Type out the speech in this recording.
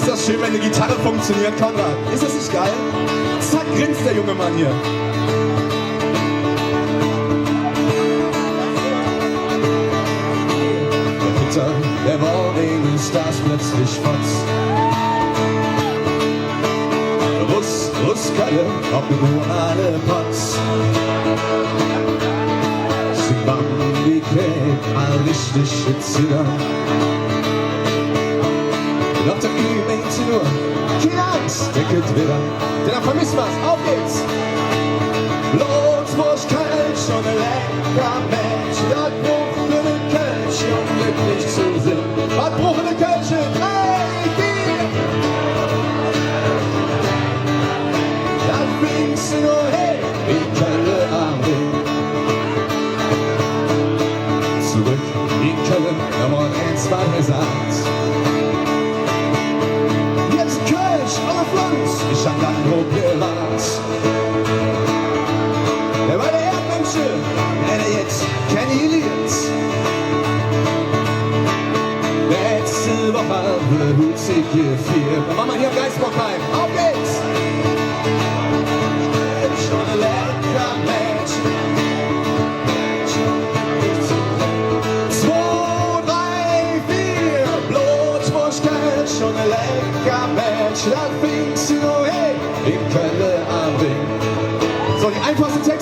Ist das schön, wenn eine Gitarre funktioniert, Konrad? Ist das nicht geil? Zack, grinst der junge Mann hier. Der Peter, der war wegen des Stars plötzlich Fotz. Russkalle, ob nur alle Potz. Sie Bambi Cake, all richtig zittern. Dr. Ü meinte nur, keine Angst, der geht wieder. Denn dann vermisst was, auf geht's! Bloßwurst, Kölsch und ein lecker Mensch. Das Bruch für den Kölsch, um glücklich zu sind. Was Bruch für den Kölsch? 3, 4! Das fliegst du nur hey, wie Kölle am Ring. Zurück in Köln, Nummer 1 war gesagt. Alle Flanz, ich hab dann grob gewarnt. Der war der Erdmensch, der jetzt kennengelernt. Letzte Woche behut sich gefeiert. Dann machen wir hier am Geisbockheim. Auf geht's! Schon ein lecker Mensch. 2, 3, 4, Blutwurst, Kölsch und ein lecker Mensch. Das fingst du nur hey, im Köln am Ring. So, die einfachste Text.